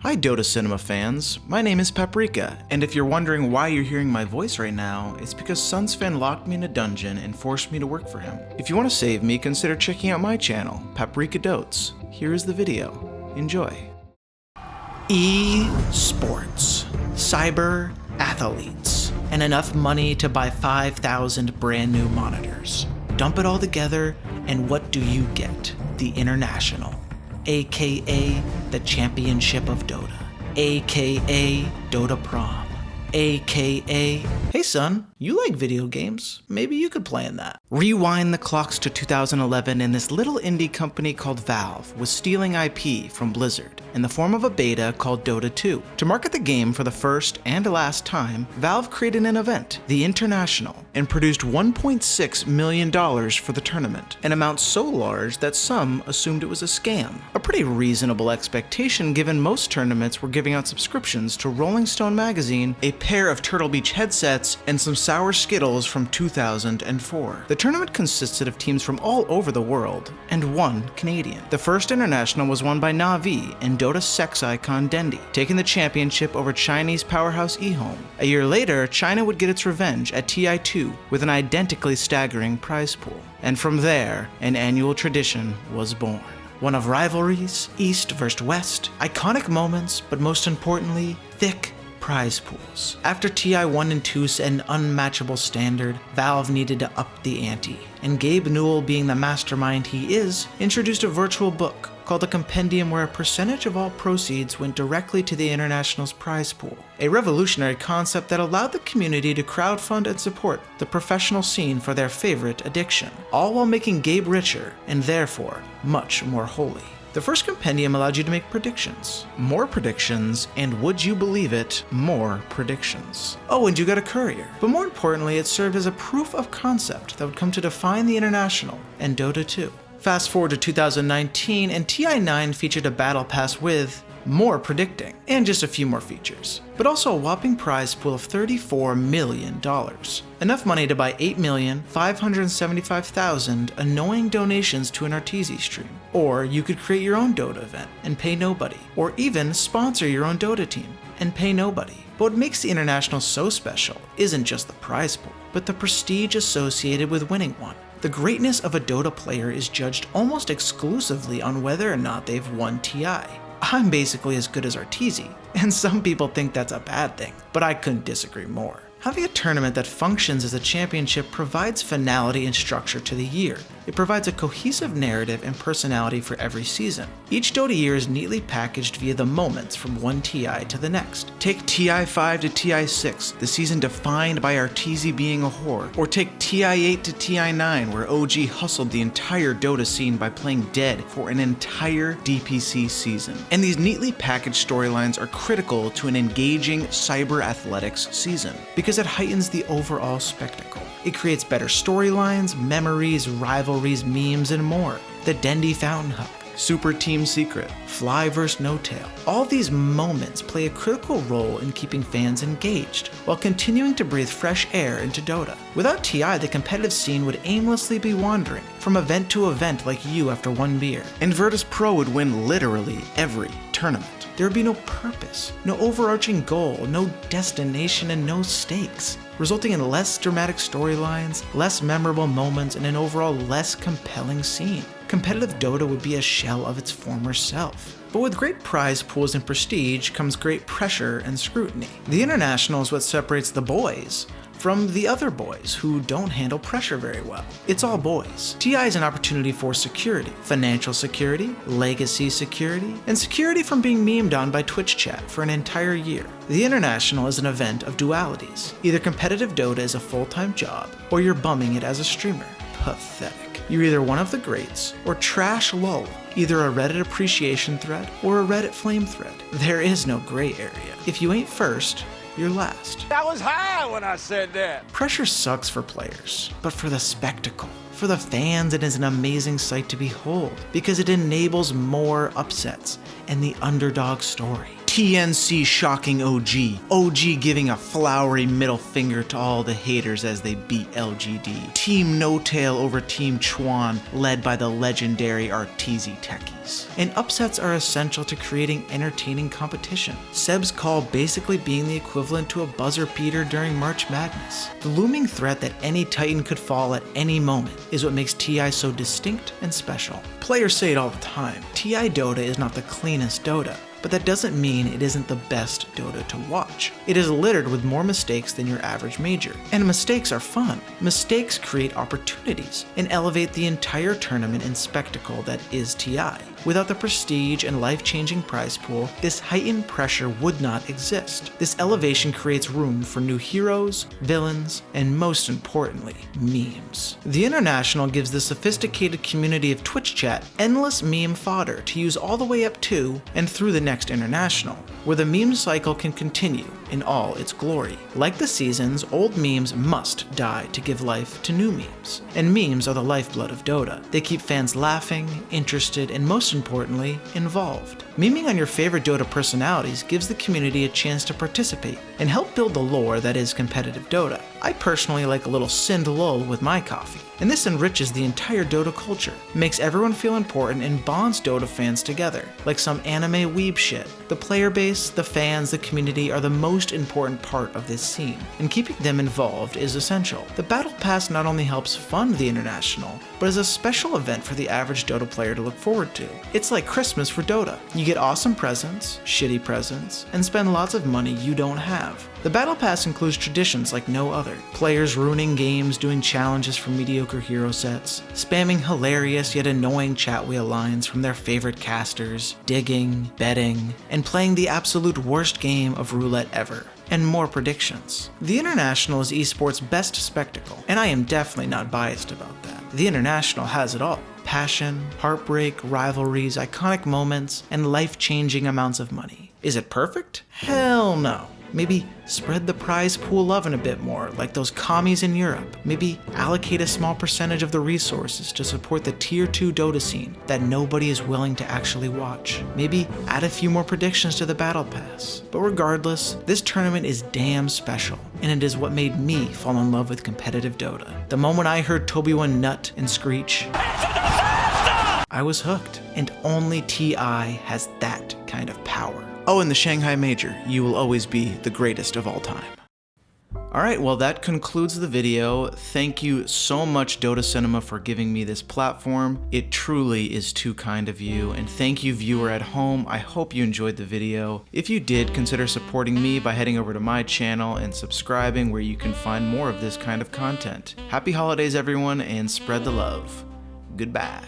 Hi Dota Cinema fans, my name is Paprika, and if you're wondering why you're hearing my voice right now, it's because Sunsfan locked me in a dungeon and forced me to work for him. If you want to save me, consider checking out my channel, Paprika Dotes. Here is the video. Enjoy. E-sports, cyber athletes, and enough money to buy 5,000 brand new monitors. Dump it all together, and what do you get? The International. AKA the Championship of Dota, AKA Dota Prom, AKA, hey son, you like video games, maybe you could play in that. Rewind the clocks to 2011 and this little indie company called Valve was stealing IP from Blizzard in the form of a beta called Dota 2. To market the game for the first and last time, Valve created an event, the International, and produced $1.6 million for the tournament, an amount so large that some assumed it was a scam. A pretty reasonable expectation given most tournaments were giving out subscriptions to Rolling Stone magazine, a pair of Turtle Beach headsets, and some sour Skittles from 2004. The tournament consisted of teams from all over the world, and one Canadian. The first International was won by Na'Vi and Dota sex icon Dendi, taking the championship over Chinese powerhouse eHome. A year later, China would get its revenge at TI2 with an identically staggering prize pool. And from there, an annual tradition was born. One of rivalries, East versus West, iconic moments, but most importantly, thick prize pools. After TI 1 and 2 set an unmatchable standard, Valve needed to up the ante, and Gabe Newell, being the mastermind he is, introduced a virtual book called a compendium where a percentage of all proceeds went directly to the International's prize pool, a revolutionary concept that allowed the community to crowdfund and support the professional scene for their favorite addiction, all while making Gabe richer and therefore much more holy. The first compendium allowed you to make predictions, more predictions, and would you believe it, more predictions. Oh, and you got a courier. But more importantly, it served as a proof of concept that would come to define the International and Dota 2. Fast forward to 2019, and TI9 featured a battle pass with more predicting, and just a few more features, but also a whopping prize pool of $34 million. Enough money to buy 8,575,000 annoying donations to an Arteezy stream. Or you could create your own Dota event and pay nobody, or even sponsor your own Dota team and pay nobody. But what makes the International so special isn't just the prize pool, but the prestige associated with winning one. The greatness of a Dota player is judged almost exclusively on whether or not they've won TI. I'm basically as good as Arteezy, and some people think that's a bad thing, but I couldn't disagree more. Having a tournament that functions as a championship provides finality and structure to the year. It provides a cohesive narrative and personality for every season. Each Dota year is neatly packaged via the moments from one TI to the next. Take TI 5 to TI 6, the season defined by Arteezy being a whore. Or take TI 8 to TI 9, where OG hustled the entire Dota scene by playing dead for an entire DPC season. And these neatly packaged storylines are critical to an engaging cyber athletics season, because it heightens the overall spectacle. It creates better storylines, memories, rivalries, memes, and more. The Dendi Fountain Hug, Super Team Secret, Fly vs. No Tail. All these moments play a critical role in keeping fans engaged, while continuing to breathe fresh air into Dota. Without TI, the competitive scene would aimlessly be wandering from event to event like you after one beer. And Virtus Pro would win literally every tournament. There would be no purpose, no overarching goal, no destination, and no stakes, resulting in less dramatic storylines, less memorable moments, and an overall less compelling scene. Competitive Dota would be a shell of its former self. But with great prize pools and prestige comes great pressure and scrutiny. The International is what separates the boys from the other boys who don't handle pressure very well. It's all boys. TI is an opportunity for security, financial security, legacy security, and security from being memed on by Twitch chat for an entire year. The International is an event of dualities. Either competitive Dota is a full-time job, or you're bumming it as a streamer. Pathetic. You're either one of the greats, or trash lol, either a Reddit appreciation thread or a Reddit flame thread. There is no gray area. If you ain't first, you're last. I was high when I said that. Pressure sucks for players, but for the spectacle, For the fans, it is an amazing sight to behold because it enables more upsets and the underdog story. TNC shocking OG giving a flowery middle finger to all the haters as they beat LGD. Team No Tail over Team Chuan, led by the legendary Arteezy Techies. And upsets are essential to creating entertaining competition. Seb's call basically being the equivalent to a buzzer beater during March Madness. The looming threat that any Titan could fall at any moment is what makes TI so distinct and special. Players say it all the time, TI Dota is not the cleanest Dota, but that doesn't mean it isn't the best Dota to watch. It is littered with more mistakes than your average major. And mistakes are fun. Mistakes create opportunities and elevate the entire tournament and spectacle that is TI. Without the prestige and life-changing prize pool, this heightened pressure would not exist. This elevation creates room for new heroes, villains, and most importantly, memes. The International gives the sophisticated community of Twitch chat endless meme fodder to use all the way up to and through the next International, where the meme cycle can continue in all its glory. Like the seasons, old memes must die to give life to new memes. And memes are the lifeblood of Dota. They keep fans laughing, interested, and most importantly, involved. Memeing on your favorite Dota personalities gives the community a chance to participate and help build the lore that is competitive Dota. I personally like a little Sind lull with my coffee, and this enriches the entire Dota culture, makes everyone feel important, and bonds Dota fans together, like some anime weeb shit. The player base, the fans, the community are the most important part of this scene, and keeping them involved is essential. The Battle Pass not only helps fund the International, but is a special event for the average Dota player to look forward to. It's like Christmas for Dota. You get awesome presents, shitty presents, and spend lots of money you don't have. The Battle Pass includes traditions like no other. Players ruining games, doing challenges for mediocre hero sets, spamming hilarious yet annoying chat wheel lines from their favorite casters, digging, betting, and playing the absolute worst game of roulette ever. And more predictions. The International is esports' best spectacle, and I am definitely not biased about that. The International has it all. Passion, heartbreak, rivalries, iconic moments, and life-changing amounts of money. Is it perfect? Hell no. Maybe spread the prize pool loving a bit more, like those commies in Europe. Maybe allocate a small percentage of the resources to support the Tier 2 Dota scene that nobody is willing to actually watch. Maybe add a few more predictions to the Battle Pass. But regardless, this tournament is damn special, and it is what made me fall in love with competitive Dota. The moment I heard Toby1 nut and screech, I was hooked, and only TI has that kind of power. Oh, and the Shanghai Major, you will always be the greatest of all time. Alright, well that concludes the video. Thank you so much Dota Cinema for giving me this platform. It truly is too kind of you, and thank you viewer at home. I hope you enjoyed the video. If you did, consider supporting me by heading over to my channel and subscribing where you can find more of this kind of content. Happy holidays everyone, and spread the love. Goodbye.